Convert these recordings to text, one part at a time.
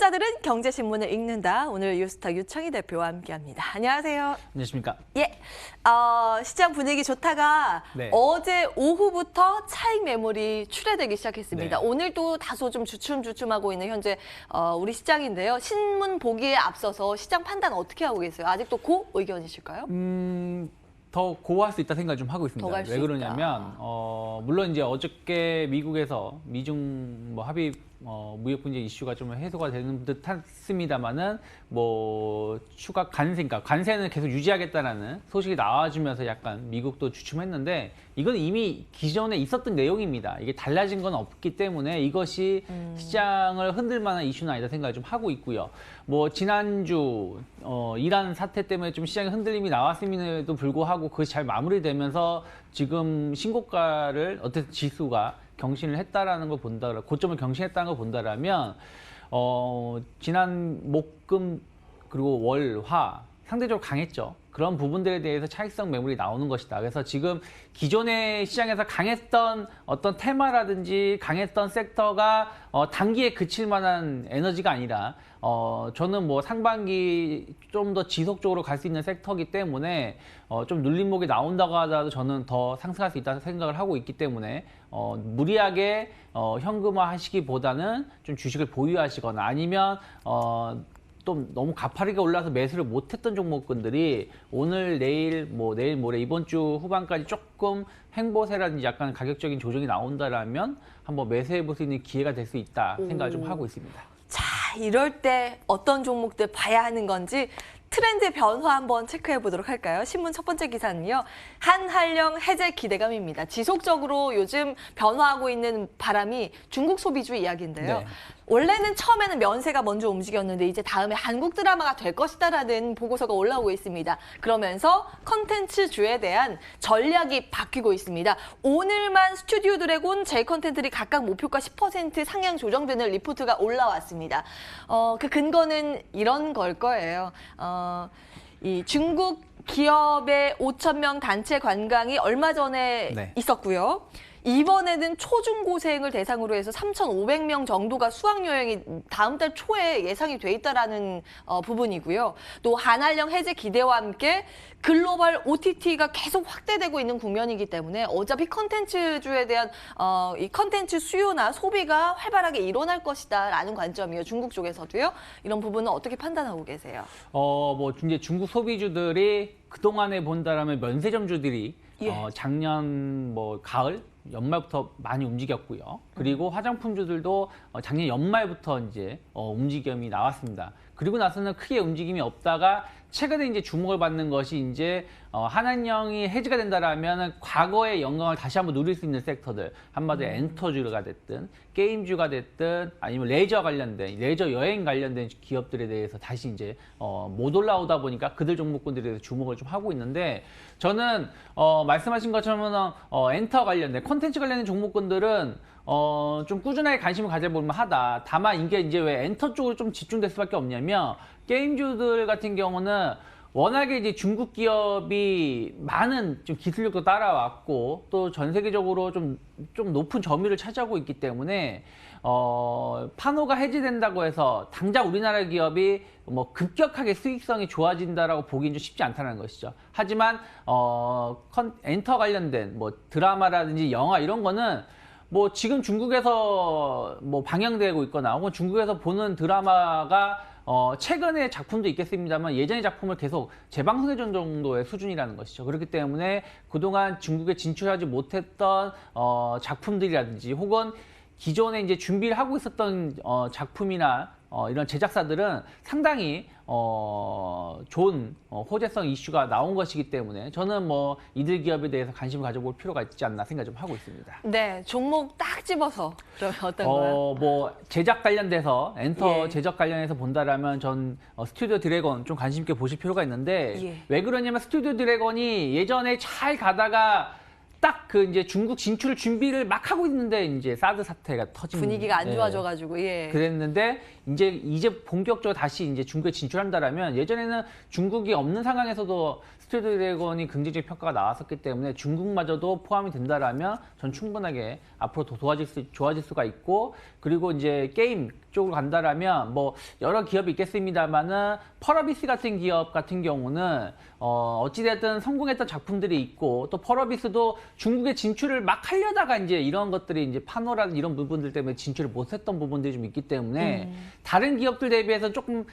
부자들은 경제신문을 읽는다. 오늘 유스타 유창희 대표와 함께합니다. 안녕하세요. 안녕하십니까? 예, 시장 분위기 좋다가 네. 어제 오후부터 차익 매물이 출회되기 시작했습니다. 네. 오늘도 다소 좀 주춤주춤하고 있는 현재 우리 시장인데요. 신문 보기에 앞서서 시장 판단 어떻게 하고 계세요? 아직도 고 의견이실까요? 더 고할 수 있다 생각을 좀 하고 있습니다. 더 갈 수 왜 그러냐면 물론 이제 어저께 미국에서 미중 뭐 합의 무역 분쟁 이슈가 좀 해소가 되는 듯 했습니다만은 뭐 추가 그러니까 관세는 계속 유지하겠다라는 소식이 나와주면서 약간 미국도 주춤했는데 이건 이미 기존에 있었던 내용입니다. 이게 달라진 건 없기 때문에 이것이 시장을 흔들 만한 이슈는 아니다 생각을 좀 하고 있고요. 뭐 지난주 이란 사태 때문에 좀 시장의 흔들림이 나왔음에도 불구하고 그것이 잘 마무리되면서 지금 신고가를 어쨌든 지수가 경신을 했다라는 걸 본다, 고점을 경신했다는 걸 본다라면 지난 목금 그리고 월, 화 상대적으로 강했죠. 그런 부분들에 대해서 차익성 매물이 나오는 것이다. 그래서 지금 기존의 시장에서 강했던 어떤 테마라든지 강했던 섹터가 단기에 그칠 만한 에너지가 아니라 저는 뭐 상반기 좀 더 지속적으로 갈 수 있는 섹터이기 때문에 좀 눌림목이 나온다고 하더라도 저는 더 상승할 수 있다는 생각을 하고 있기 때문에 무리하게 현금화 하시기보다는 좀 주식을 보유하시거나 아니면 또 너무 가파르게 올라서 매수를 못했던 종목군들이 오늘, 내일, 내일 모레 이번 주 후반까지 조금 횡보세라든지 약간 가격적인 조정이 나온다라면 한번 매수해 볼 수 있는 기회가 될 수 있다 생각을 좀 하고 있습니다. 자, 이럴 때 어떤 종목들 봐야 하는 건지 트렌드 변화 한번 체크해 보도록 할까요? 신문 첫 번째 기사는요. 한한령 해제 기대감입니다. 지속적으로 요즘 변화하고 있는 바람이 중국 소비주 이야기인데요. 네. 원래는 처음에는 면세가 먼저 움직였는데 이제 다음에 한국 드라마가 될 것이다라는 보고서가 올라오고 있습니다. 그러면서 컨텐츠주에 대한 전략이 바뀌고 있습니다. 오늘만 스튜디오 드래곤, 제 컨텐츠들이 각각 목표가 10% 상향 조정되는 리포트가 올라왔습니다. 그 근거는 이런 걸 거예요. 이 중국 기업의 5,000명 단체 관광이 얼마 전에 네. 있었고요. 이번에는 초중고생을 대상으로 해서 3,500명 정도가 수학여행이 다음 달 초에 예상이 돼 있다라는 부분이고요. 또 한한령 해제 기대와 함께 글로벌 OTT가 계속 확대되고 있는 국면이기 때문에 어차피 컨텐츠주에 대한 이 컨텐츠 수요나 소비가 활발하게 일어날 것이다라는 관점이에요. 중국 쪽에서도요. 이런 부분은 어떻게 판단하고 계세요? 뭐 이제 중국 소비주들이 그동안에 본다라면 면세점주들이 예. 작년 뭐 가을 연말부터 많이 움직였고요. 그리고 화장품주들도 작년 연말부터 이제 움직임이 나왔습니다. 그리고 나서는 크게 움직임이 없다가 최근에 이제 주목을 받는 것이 이제 한한령이 해지가 된다라면 과거의 영광을 다시 한번 누릴 수 있는 섹터들, 한마디로 엔터주가 됐든 게임주가 됐든 아니면 레저 관련된 레저 여행 관련된 기업들에 대해서 다시 이제 못 올라오다 보니까 그들 종목군들에 대해서 주목을 좀 하고 있는데 저는 말씀하신 것처럼 엔터 관련된 콘텐츠 관련된 종목군들은 좀 꾸준하게 관심을 가져볼만 하다. 다만 이게 이제 왜 엔터 쪽으로 좀 집중될 수밖에 없냐면 게임주들 같은 경우는 워낙에 이제 중국 기업이 많은 좀 기술력도 따라왔고 또 전 세계적으로 좀 높은 점유율을 차지하고 있기 때문에 판호가 해지된다고 해서 당장 우리나라 기업이 뭐 급격하게 수익성이 좋아진다라고 보기는 좀 쉽지 않다는 것이죠. 하지만 엔터 관련된 뭐 드라마라든지 영화 이런 거는 뭐 지금 중국에서 뭐 방영되고 있거나 혹은 중국에서 보는 드라마가 최근의 작품도 있겠습니다만 예전의 작품을 계속 재방송해준 정도의 수준이라는 것이죠. 그렇기 때문에 그동안 중국에 진출하지 못했던 작품들이라든지 혹은 기존에 이제 준비를 하고 있었던 작품이나 이런 제작사들은 상당히 좋은 호재성 이슈가 나온 것이기 때문에 저는 뭐 이들 기업에 대해서 관심을 가져볼 필요가 있지 않나 생각 좀 하고 있습니다. 네, 종목 딱 집어서 그러면 어떤 거요? 뭐 제작 관련돼서 엔터 예. 제작 관련해서 본다라면 전 스튜디오 드래곤 좀 관심 있게 보실 필요가 있는데 예. 왜 그러냐면 스튜디오 드래곤이 예전에 잘 가다가 딱 그 이제 중국 진출 준비를 막 하고 있는데 이제 사드 사태가 터진 분위기가 안 좋아져가지고 예. 그랬는데 이제 본격적으로 다시 이제 중국에 진출한다라면 예전에는 중국이 없는 상황에서도 스튜디오 드래곤이 긍정적 평가가 나왔었기 때문에 중국마저도 포함이 된다라면 전 충분하게 앞으로 더 좋아질 수가 있고, 그리고 이제 게임 쪽으로 간다라면 뭐 여러 기업이 있겠습니다만은 펄어비스 같은 기업 같은 경우는 어찌됐든 성공했던 작품들이 있고, 또 펄어비스도 중국에 진출을 막 하려다가 이제 이런 것들이 이제 파노라든 이런 부분들 때문에 진출을 못했던 부분들이 좀 있기 때문에 다른 기업들 대비해서 조금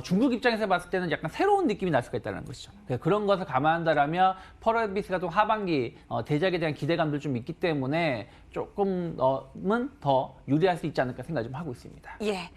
중국 입장에서 봤을 때는 약간 새로운 느낌이 날 수가 있다는 것이죠. 그런 것을 감안한다라면 펄어비스가 좀 하반기 대작에 대한 기대감도 좀 있기 때문에 조금은 더 유리할 수 있지 않을까 생각 좀 하고 있습니다. 예.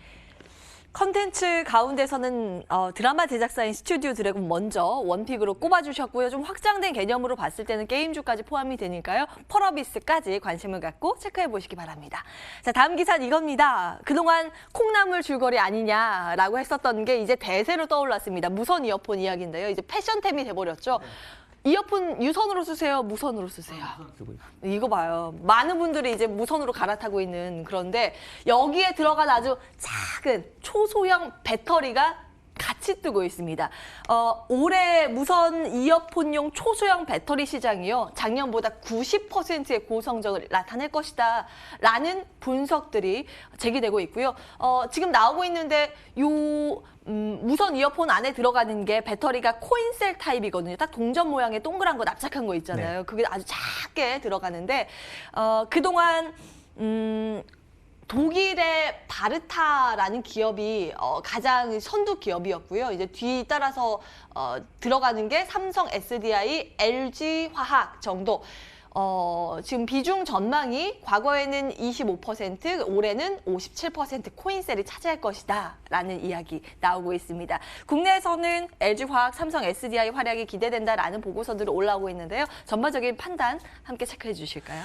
컨텐츠 가운데서는 드라마 제작사인 스튜디오 드래곤 먼저 원픽으로 꼽아주셨고요. 좀 확장된 개념으로 봤을 때는 게임주까지 포함이 되니까요. 펄어비스까지 관심을 갖고 체크해 보시기 바랍니다. 자, 다음 기사는 이겁니다. 그동안 콩나물 줄거리 아니냐라고 했었던 게 이제 대세로 떠올랐습니다. 무선 이어폰 이야기인데요. 이제 패션템이 돼버렸죠. 이어폰 유선으로 쓰세요? 무선으로 쓰세요? 이거 봐요. 많은 분들이 이제 무선으로 갈아타고 있는, 그런데 여기에 들어간 아주 작은 초소형 배터리가 같이 뜨고 있습니다. 올해 무선 이어폰용 초소형 배터리 시장이요, 작년보다 90%의 고성적을 나타낼 것이다 라는 분석들이 제기되고 있고요. 지금 나오고 있는데 무선 이어폰 안에 들어가는 게 배터리가 코인셀 타입이거든요. 딱 동전 모양의 동그란 거 납작한 거 있잖아요. 네. 그게 아주 작게 들어가는데 그동안 독일의 바르타라는 기업이 가장 선두 기업이었고요. 이제 뒤따라서 들어가는 게 삼성 SDI, LG 화학 정도. 지금 비중 전망이 과거에는 25%, 올해는 57% 코인셀이 차지할 것이다 라는 이야기 나오고 있습니다. 국내에서는 LG화학, 삼성 SDI 활약이 기대된다라는 보고서들이 올라오고 있는데요. 전반적인 판단 함께 체크해 주실까요?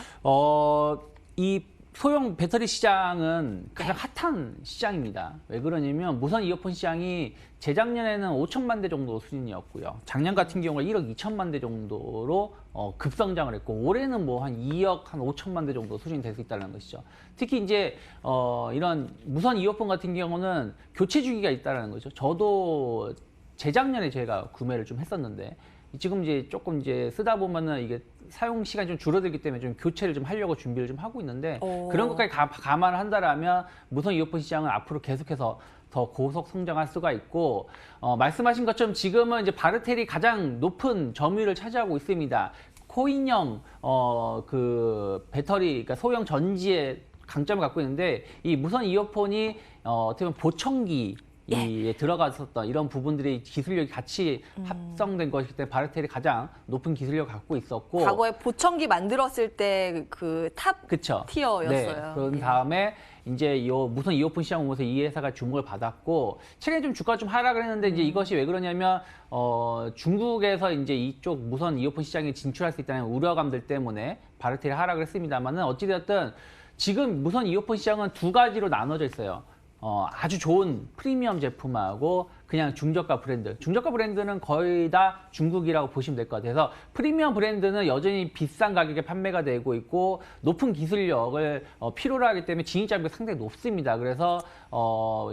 이 소형 배터리 시장은 가장 핫한 시장입니다. 왜 그러냐면 무선 이어폰 시장이 재작년에는 5천만 대 정도 수준이었고요. 작년 같은 경우에 1억 2천만 대 정도로 급성장을 했고, 올해는 뭐 한 2억 한 5천만 대 정도 수준이 될 수 있다는 것이죠. 특히 이제 이런 무선 이어폰 같은 경우는 교체 주기가 있다는 거죠. 저도 재작년에 제가 구매를 좀 했었는데, 지금 이제 조금 이제 쓰다 보면은 이게 사용 시간이 좀 줄어들기 때문에 좀 교체를 좀 하려고 준비를 좀 하고 있는데, 그런 것까지 감안을 한다라면 무선 이어폰 시장은 앞으로 계속해서 더 고속 성장할 수가 있고, 말씀하신 것처럼 지금은 이제 바르텔이 가장 높은 점유율을 차지하고 있습니다. 코인형 그 배터리, 그러니까 소형 전지의 강점을 갖고 있는데, 이 무선 이어폰이 어떻게 보면 보청기 에 들어갔었던 이런 부분들이 기술력이 같이 합성된 것이기 때문에 바르텔이 가장 높은 기술력을 갖고 있었고, 과거에 보청기 만들었을 때 그 탑 티어였어요. 네. 그런 다음에 이제 무선 이어폰 시장 오면서 이 회사가 주목을 받았고, 최근에 좀 주가가 좀 하락을 했는데, 이제 이것이 왜 그러냐면 중국에서 이제 이쪽 무선 이어폰 시장에 진출할 수 있다는 우려감들 때문에 바르텔이 하락을 했습니다만은, 어찌되었든 지금 무선 이어폰 시장은 두 가지로 나눠져 있어요. 아주 좋은 프리미엄 제품하고 그냥 중저가 브랜드. 중저가 브랜드는 거의 다 중국이라고 보시면 될 것 같아서, 프리미엄 브랜드는 여전히 비싼 가격에 판매가 되고 있고 높은 기술력을 필요로 하기 때문에 진입장벽이 상당히 높습니다. 그래서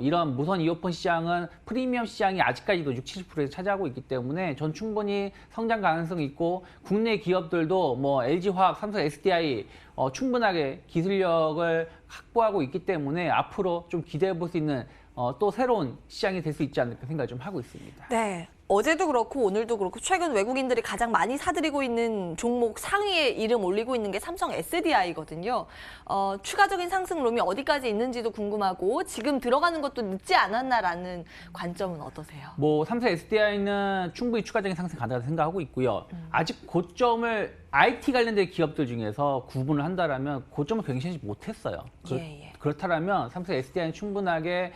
이런 무선 이어폰 시장은 프리미엄 시장이 아직까지도 60~70%를 차지하고 있기 때문에 전 충분히 성장 가능성이 있고, 국내 기업들도 뭐 LG화학, 삼성 SDI 충분하게 기술력을 확보하고 있기 때문에 앞으로 좀 기대해 볼 수 있는 또 새로운 시장이 될 수 있지 않을까 생각을 좀 하고 있습니다. 네. 어제도 그렇고 오늘도 그렇고 최근 외국인들이 가장 많이 사들이고 있는 종목 상위에 이름 올리고 있는 게 삼성 SDI거든요. 추가적인 상승룸이 어디까지 있는지도 궁금하고, 지금 들어가는 것도 늦지 않았나라는 관점은 어떠세요? 뭐 삼성 SDI는 충분히 추가적인 상승 가능하다고 생각하고 있고요. 아직 고점을 IT 관련된 기업들 중에서 구분을 한다라면 고점을 경신하지 못했어요. 그렇다면 삼성 SDI는 충분하게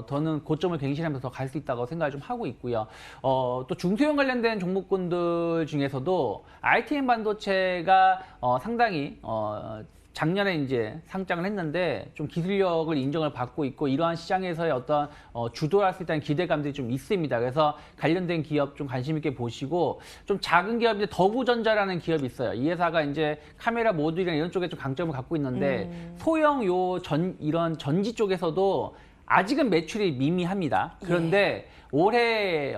더는 고점을 갱신하면서 더 갈 수 있다고 생각을 좀 하고 있고요. 또 중소형 관련된 종목군들 중에서도 ITM 반도체가 상당히 작년에 이제 상장을 했는데 좀 기술력을 인정을 받고 있고, 이러한 시장에서의 어떤 주도할 수 있다는 기대감들이 좀 있습니다. 그래서 관련된 기업 좀 관심 있게 보시고, 좀 작은 기업인데 더구전자라는 기업이 있어요. 이 회사가 이제 카메라 모듈이나 이런 쪽에 좀 강점을 갖고 있는데, 소형 이런 전지 쪽에서도 아직은 매출이 미미합니다. 그런데 올해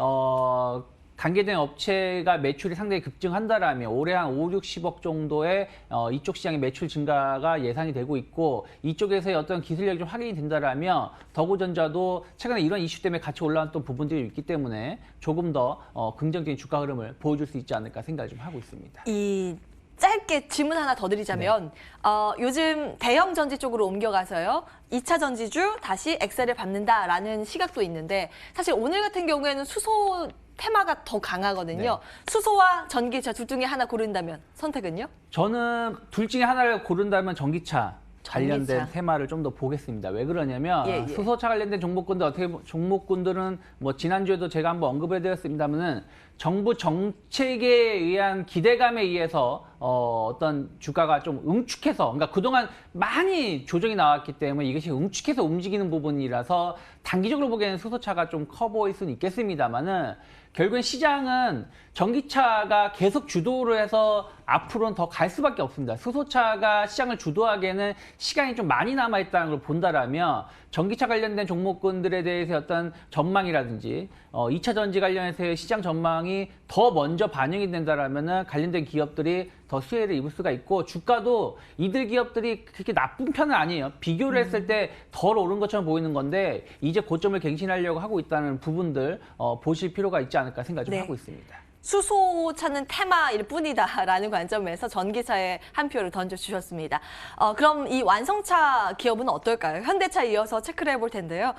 관계된 업체가 매출이 상당히 급증한다라면 올해 한 5, 60억 정도의 이쪽 시장의 매출 증가가 예상이 되고 있고 이쪽에서의 어떤 기술력이 좀 확인이 된다라면 더구전자도 최근에 이런 이슈 때문에 같이 올라왔던 부분들이 있기 때문에 조금 더 긍정적인 주가 흐름을 보여줄 수 있지 않을까 생각을 좀 하고 있습니다. 짧게 질문 하나 더 드리자면 요즘 대형 전지 쪽으로 옮겨가서요. 2차 전지주 다시 엑셀을 밟는다라는 시각도 있는데 사실 오늘 같은 경우에는 수소 테마가 더 강하거든요. 수소와 전기차 둘 중에 하나 고른다면 선택은요? 저는 둘 중에 하나를 고른다면 전기차 관련된 테마를 좀 더 보겠습니다. 왜 그러냐면 수소차 관련된 종목군들 종목군들은 뭐 지난주에도 제가 한번 언급해드렸습니다만은 정부 정책에 의한 기대감에 의해서 어떤 주가가 좀 응축해서 그러니까 그동안 많이 조정이 나왔기 때문에 이것이 응축해서 움직이는 부분이라서 단기적으로 보기에는 수소차가 좀 커 보일 수는 있겠습니다만은 결국엔 시장은 전기차가 계속 주도를 해서 앞으로는 더 갈 수밖에 없습니다. 수소차가 시장을 주도하기에는 시간이 좀 많이 남아있다는 걸 본다라면 전기차 관련된 종목군들에 대해서 어떤 전망이라든지 2차 전지 관련해서의 시장 전망이 더 먼저 반영이 된다라면 관련된 기업들이 더 수혜를 입을 수가 있고 주가도 이들 기업들이 그렇게 나쁜 편은 아니에요. 비교를 했을 때 덜 오른 것처럼 보이는 건데 이제 고점을 갱신하려고 하고 있다는 부분들 보실 필요가 있지 않을까 생각 좀 하고 있습니다. 수소차는 테마일 뿐이다라는 관점에서 전기차에 한 표를 던져주셨습니다. 그럼 이 완성차 기업은 어떨까요? 현대차 이어서 체크를 해볼 텐데요.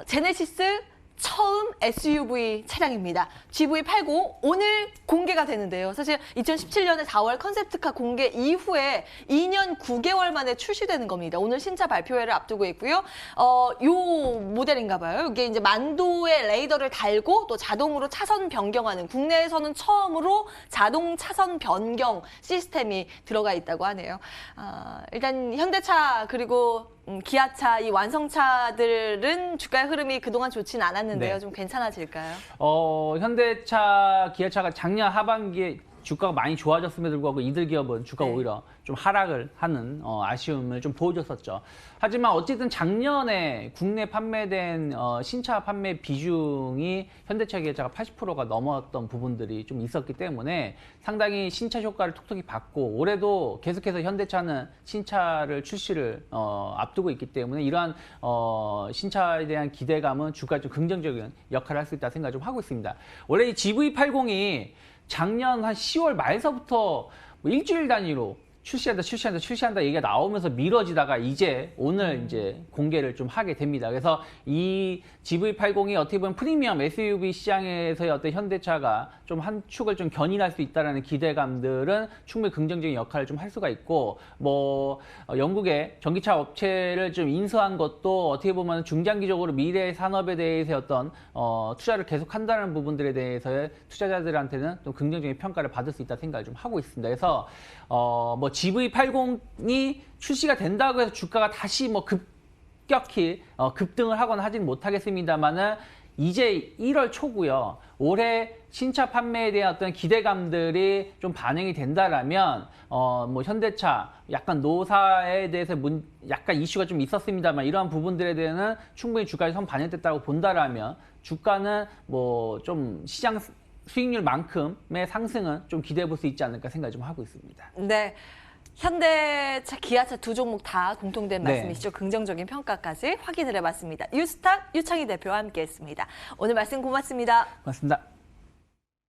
제네시스 처음 SUV 차량입니다. GV80 오늘 공개가 되는데요. 사실 2017년에 4월 컨셉트카 공개 이후에 2년 9개월 만에 출시되는 겁니다. 오늘 신차 발표회를 앞두고 있고요. 요 모델인가 봐요. 이게 이제 만도의 레이더를 달고 또 자동으로 차선 변경하는 국내에서는 처음으로 자동 차선 변경 시스템이 들어가 있다고 하네요. 일단 현대차 그리고 기아차, 이 완성차들은 주가의 흐름이 그동안 좋진 않았는데요. 좀 괜찮아질까요? 현대차, 기아차가 작년 하반기에 주가가 많이 좋아졌음에도 불구하고 이들 기업은 주가가 오히려 좀 하락을 하는 아쉬움을 좀 보여줬었죠. 하지만 어쨌든 작년에 국내 판매된 신차 판매 비중이 현대차, 기아차가 80%가 넘었던 부분들이 좀 있었기 때문에 상당히 신차 효과를 톡톡히 받고 올해도 계속해서 현대차는 신차를 출시를 앞두고 있기 때문에 이러한 신차에 대한 기대감은 주가에 좀 긍정적인 역할을 할 수 있다 생각을 좀 하고 있습니다. 원래 이 GV80이 작년 한 10월 말서부터 뭐 일주일 단위로 출시한다 얘기가 나오면서 미뤄지다가 이제 오늘 이제 공개를 좀 하게 됩니다. 그래서 이 GV80이 어떻게 보면 프리미엄 SUV 시장에서의 어떤 현대차가 좀 한 축을 좀 견인할 수 있다라는 기대감들은 충분히 긍정적인 역할을 좀 할 수가 있고 뭐 영국의 전기차 업체를 좀 인수한 것도 어떻게 보면 중장기적으로 미래 산업에 대해서 어떤 투자를 계속한다는 부분들에 대해서의 투자자들한테는 좀 긍정적인 평가를 받을 수 있다 생각을 좀 하고 있습니다. 그래서 뭐 GV80이 출시가 된다고 해서 주가가 다시 뭐 급격히 급등을 하거나 하지는 못하겠습니다만은 이제 1월 초고요. 올해 신차 판매에 대한 어떤 기대감들이 좀 반영이 된다라면 뭐 현대차 약간 노사에 대해서 약간 이슈가 좀 있었습니다만 이러한 부분들에 대해서는 충분히 주가에 선 반영됐다고 본다라면 주가는 뭐 좀 시장 수익률만큼의 상승은 좀 기대해 볼 수 있지 않을까 생각 좀 하고 있습니다. 네. 현대차, 기아차 두 종목 다 공통된 말씀이시죠. 긍정적인 평가까지 확인을 해봤습니다. 유스탁 유창희 대표와 함께했습니다. 오늘 말씀 고맙습니다. 고맙습니다.